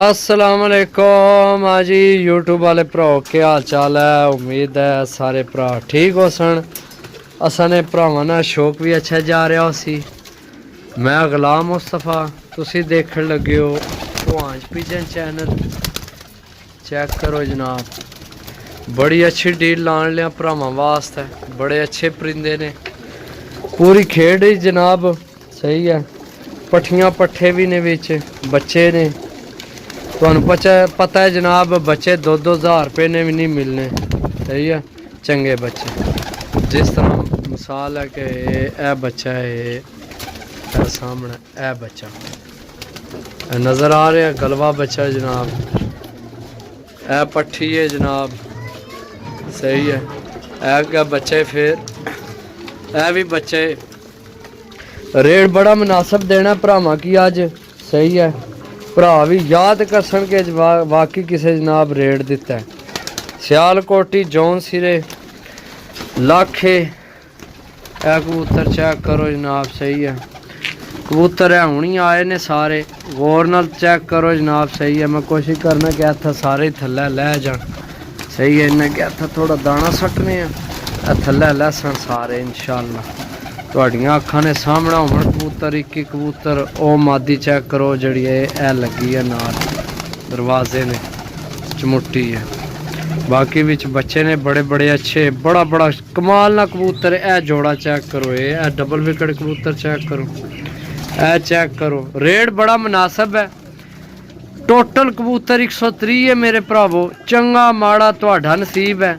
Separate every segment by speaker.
Speaker 1: असलामुअलैकुम जी YouTube वाले भ्रा के हाल चाल है। उम्मीद है सारे भरा ठीक हो सन। असाने भरावां नाल शौक भी अच्छा जा रहा सी। मैं गुलाम मुस्तफा, तुसी देखण लगे हो पुहांज पिजन चैनल। चेक करो जनाब, बड़ी अच्छी डील लान लिया भरावां वास्ते। बड़े अच्छे परिंदे ने, पूरी खेड ही जनाब सही है। पट्ठियां पट्ठे भी ने, विच बच्चे ने। तुहानू पता है जनाब, बच्चे 2-2 हज़ार रुपये ने भी नहीं मिलने। सही है, चंगे बच्चे। जिस तरह मिसाल है कि यह बच्चा है, यह सामने यह बच्चा नज़र आ रहा है, गलवा बच्चा जनाब। यह पट्ठी है जनाब, सही है। यह क्या बच्चे, फिर यह भी बच्चे। रेट बड़ा मुनासिब देना भरावां की अज, सही है। भरा भी याद करसन के वाकई किसी जनाब रेट दिता है। सियालकोटी जौन सिरे लाखे ए कबूतर चेक करो जनाब, सही है। कबूतर है हुणी आए ने सारे, गौर नाल चेक करो जनाब, सही है। मैं कोशिश करना कि इत्थे सारे थल्ले लै जान, सही है। इन्हें क्या इत्थे थोड़ा दाना सट्टने थल्ले लैसन सारे इंशाअल्लाह। तुहाडियां अखां ने सामने होवन कबूतर, एक कबूतर। ओ मादी चेक करो जड़ी है लगी है नाल दरवाजे ने, चमुट्टी है। बाकी विच बच्चे ने बड़े बड़े अच्छे, बड़ा बड़ा कमाल ना कबूतर। ए जोड़ा चेक करो, ए डबल विकेट कबूतर चेक करो, ए चेक करो। रेट बड़ा मुनासिब है। टोटल कबूतर 130 है मेरे भरावो। चंगा माड़ा तुहाडा नसीब है,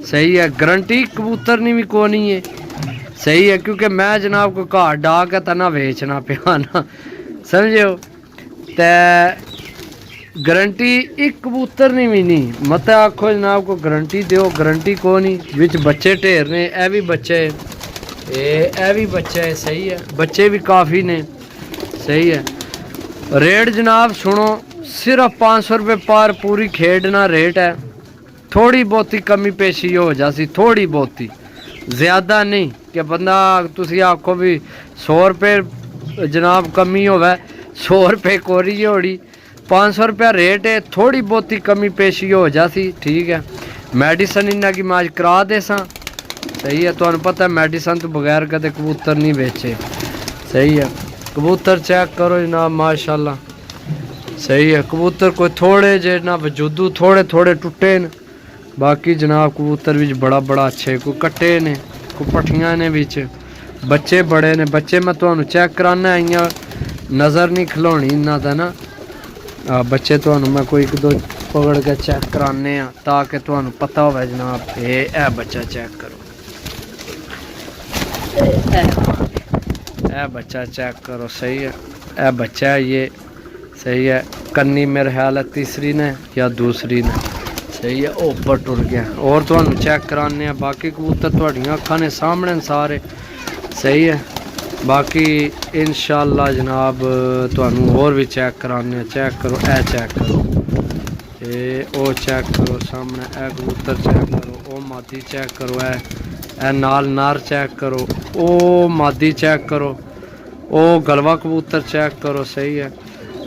Speaker 1: सही है। गारंटी कबूतर नहीं भी कोनी है, सही है। क्योंकि मैं जनाब को घर डाक है तो ना बेचना पिया ना, समझो। ते गारंटी एक कबूतर नहीं भी नहीं, मत आखो जनाब को गारंटी दो, गारंटी को नहीं। विच बच्चे ढेर ने, ए भी बच्चे, ए भी बच्चा है, सही है। बच्चे भी काफ़ी ने, सही है। रेट जनाब सुनो, सिर्फ 500 रुपये पर पूरी खेडना रेट है। थोड़ी बहुती कमी पेशी हो जासी, थोड़ी बहुती, ज़्यादा नहीं कि बंदा तुसी आखो भी 100 रुपये जनाब कमी होवे, 100 रुपये कोरी होड़ी। 500 रुपया रेट है, थोड़ी बहुती कमी पेशी हो जासी, ठीक है। मेडिसन इन्ना की माज करा दे सा, सही है। तुहानू पता है मेडिसन तो बगैर कदे कबूतर नहीं बेचे, सही है। कबूतर चेक करो जनाब, माशाल्लाह, सही है। कबूतर कोई थोड़े जे ना वजूदू, थोड़े थोड़े टुटे न। बाकी जनाब कबूतर भी बड़ा बड़ा अच्छे, कोई कट्टे ने, कोई पट्ठियां ने, बिच बच्चे बड़े ने। बच्चे मैं तुहानू चेक कराना, इयां नज़र नहीं खिलौनी इन्ना दा ना। बच्चे तुहानू मैं कोई 1-2 पकड़ के चेक कराने ताकि तुहानू पता हो जनाब। ए बच्चा चेक करो, ए बच्चा चेक करो, सही है। ए बच्चा है ये, सही है। कन्नी मेरे ख्याल है तीसरी ने या दूसरी ने, सही है। ऊपर टुर गया। और तुहानू चेक कराने। बाकी कबूतर तुहाडियां अखां ने सामने सारे, सही है। बाकी इंशाअल्लाह जनाब तुहानू और भी चेक कराने। चेक करो, ए चेक करो, ओ चेक करो सामने। ए कबूतर चेक करो, ओ मादी चेक करो, ए नाल नार चेक करो, ओ मादी चेक करो, ओ गलवा कबूतर चेक करो, सही है।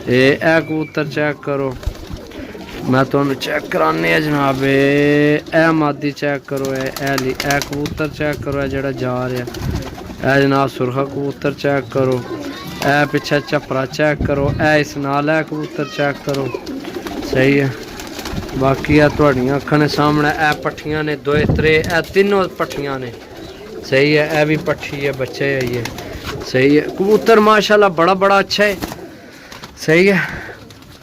Speaker 1: ए कबूतर चेक करो, मैं तुहानू चेक कराने जनाब। ए मादी चेक करो, ए कबूतर चेक करो, जेड़ा जा रहा है जनाब। सुरखा कबूतर चेक करो, ए पिछे झपरा चेक करो, इस नाल है कबूतर चेक करो, सही है। बाकी तुहाडियां अखां ने सामने ए पट्ठियां ने, 2-3 ए तीनों पट्ठियां ने, सही है। ए भी पट्ठी है, बच्चे है ये, सही है। कबूतर माशाल्लाह बड़ा बड़ा अच्छा है, सही है।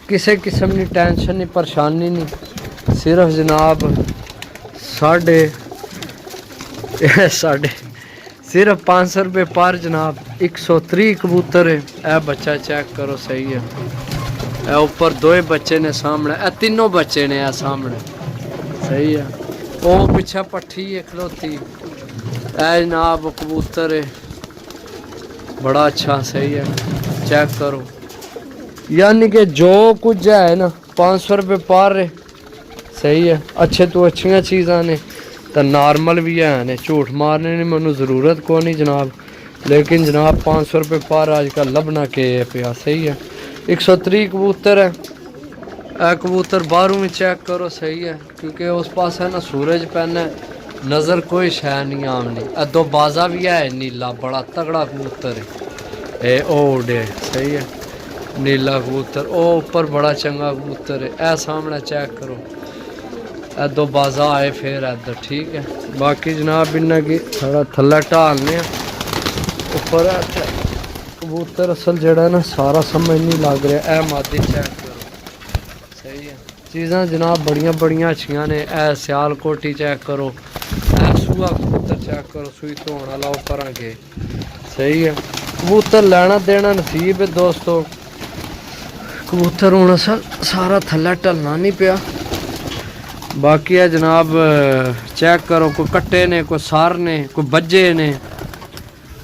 Speaker 1: किसी किस्म की टेंशन नहीं, परेशानी नहीं। सिर्फ जनाब साढ़े सिर्फ 500 रुपये पर जनाब। 130 कबूतर है। ए बच्चा चेक करो, सही है। ए ऊपर 2 बच्चे ने सामने, ए तीनों बच्चे ने सामने, सही है। ओ पीछे पट्ठी है खलोती, ए जनाब कबूतर है, बड़ा अच्छा, सही है। चेक करो, यानी कि जो कुछ है ना 500 रुपये पर है, सही है। अच्छे तो अच्छियाँ चीज़ां ने तो नॉर्मल भी है ने, झूठ मारने की मैनू ज़रूरत को नहीं जनाब। लेकिन जनाब 500 रुपये पर अजकल लभना के पिया, सही है। 130 कबूतर है, कबूतर बाहरों भी चेक करो सही है, क्योंकि उस पास है ना सूरज पैना है, नज़र कोई शह नहीं आमनी। दो बाजा भी है नीला, बड़ा तगड़ा कबूतर है। ए ओ उड़े सही है, नीला कबूतर। ओ ऊपर बड़ा चंगा कबूतर है। ए सामने चेक करो, ए दो बाजा आए फिर इधर। ठीक है, बाकी जनाब इन्ना की थोड़ा थल्ला ढालने ऊपर कबूतर असल जड़ा ना सारा समझ नहीं लग रहा। ए मादी चेक करो सही है। चीज़ां जनाब बड़ियां बड़ियां अच्छियां ने। ए सियालकोटी चेक करो, ए सूआ कबूतर चेक करो, सूई धोने वाला ऊपर आगे सही है। कबूतर लेना देना नसीब है दोस्तों। कबूतर हूँ असल सारा थल्ले ढलना नहीं पिया। बाकी है जनाब चेक करो, कोई कट्टे ने, कोई सार ने, कोई बज्जे ने,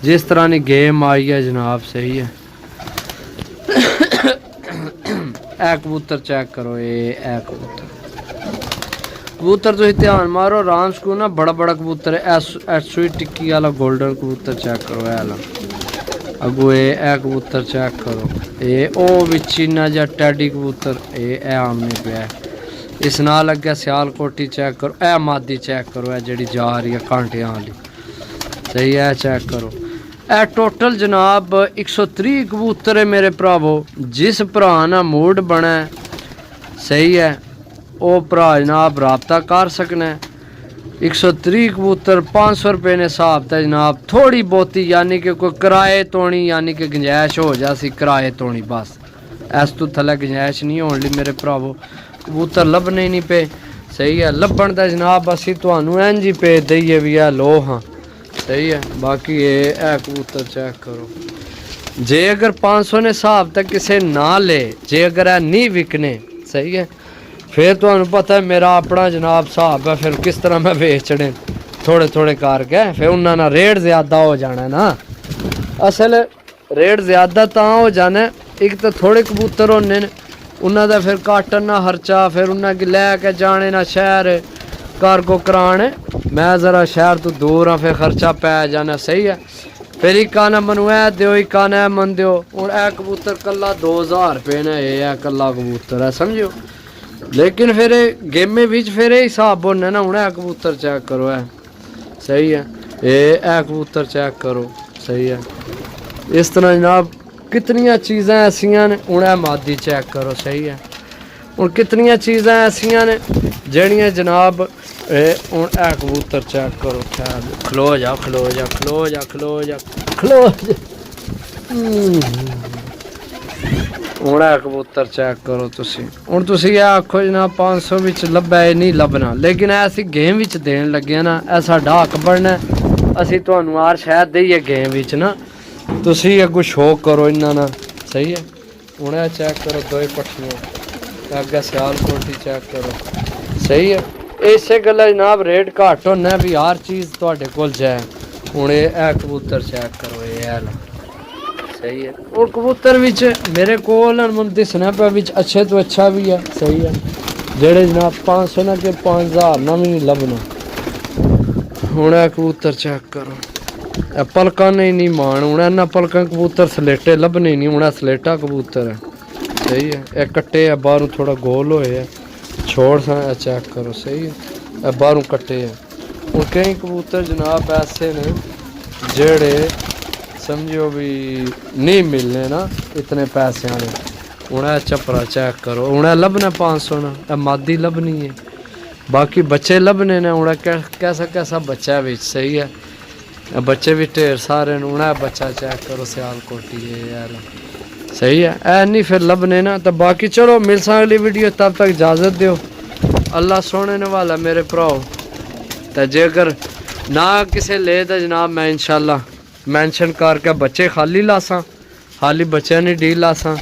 Speaker 1: जिस तरह की गेम आई है जनाब सही है। ए कबूतर चेक करो, ए कबूतर तुम ध्यान मारो आराम से ना, बड़ा बड़ा कबूतर है। सुई टिक्की वाला गोल्डन कबूतर चेक करो, ए अगो ए कबूतर चेक करो। ए ओ विचीना जा टैडी कबूतर ए आमने पे है। इस नाल अगे सियालकोटी चेक करो। ए मादी चेक करो, ए जड़ी जा रही है कांटियां वाली सही है, चेक करो। ए टोटल जनाब 130 कबूतर है मेरे भरावो। जिस भरा ना मूड बने सही है, वो भरा जनाब रबता कर सकना है। 130 कबूतर 500 रुपये ने हिसाब था जनाब। थोड़ी बहुती यानी कि कोई किराए तोनी यानी कि गुंजाइश हो जासी, किराए तोनी बस, इस तो थल्ले गुंजाइश नहीं होने मेरे भरावो। कबूतर लभने ही नहीं पे सही है। लभण का जनाब असी तुहानू इंज ही पे दईए भी है लो हाँ सही है। बाकी ये कबूतर चेक करो। जे अगर 500 ने हिसाब तक किसे ना ले, जे अगर नहीं विकने सही है, फिर तो पता है मेरा अपना जनाब हिसाब है, फिर किस तरह मैं बेचने थोड़े थोड़े करके, फिर उन्होंने रेट ज़्यादा हो जाना ना। असल रेट ज़्यादा तो हो जाना, एक तो थोड़े कबूतर होने उन्होंने फिर काटन ना खर्चा, फिर उन्हें लैके जाने ना शहर कार्गो कराने। मैं ज़रा शहर तो दूर हाँ, फिर खर्चा पै जाना सही है। फिर एक आना मनु ए दो, एक आना ए मन दो। हूँ ए कबूतर कला 2000 रुपये ने, ये कला कबूतर है समझो। लेकिन फिर गेमे बिच फिर हिसाब होने ना। हूँ कबूतर चेक करो, है सही है। ए कबूतर चेक करो सही है। इस तरह जनाब कितनियाँ चीज़ां ऐसियां ने। हूँ मादी चेक करो सही है। हूँ कितनियाँ चीज़ां ऐसियां ने जड़ियाँ जनाब। हूँ कबूतर चेक करो, खलो जा खलो जा खलो जा खलो जा खलो जा। हूँ कबूतर चेक करो तुसी। हूँ तुसी आखो जनाब 500 विच लब्भा है, नहीं लभना, लेकिन ऐसी गेम विच देन लगे ना, ऐ साडा हक बनना। असी तुहानू हर शायद दईए गेम विच ना, तुसी अगो शौक करो इन्हां ना सही है। हूँ चेक करो दो पट्टियां, अगे सियालकोटी चेक करो सही है। इसे गल्ला जनाब रेट घट होना भी हर चीज़ तुहाडे कोल जाए। हूँ ए कबूतर चेक करो, ये सही है। और कबूतर विच मेरे कोल दिसना पे विच अच्छे तो अच्छा भी है सही है। जेड़े जनाब 500 ना के 5000 ना भी नहीं लभना। हूँ कबूतर चेक करो, पलका नहीं मान। हूँ इन्ना पलका कबूतर सलेटे लभने नहीं। हूँ सलेटा कबूतर है सही है। एक कट्टे है बाहरों थोड़ा गोल होए है, छोड़ सा चेक करो सही है। बाहरों कट्टे है। हूँ कई कबूतर जनाब ऐसे ने जेड़े समझो भी नहीं मिलने ना इतने पैसे आने। हूँ चपरा चेक करो, हूँ लभना 500 ना, मादी लभनी है। बाकी बच्चे लभने ने। हूँ कैसा कैसा बच्चा है सही है। बच्चे भी ढेर सारे हूँ बच्चा चेक करो सियालकोटी है यार सही है। नहीं फिर लभने ना। तो बाकी चलो मिलसा अगली वीडियो, तब तक इजाज़त दो। अल्लाह सोने ने वाला मेरे भराओ। तो जे अगर ना किसे ले तो जनाब मैं इंशाल्लाह मैंशन करके बच्चे खाली लासा, खाली बच्चे नहीं डील लासा।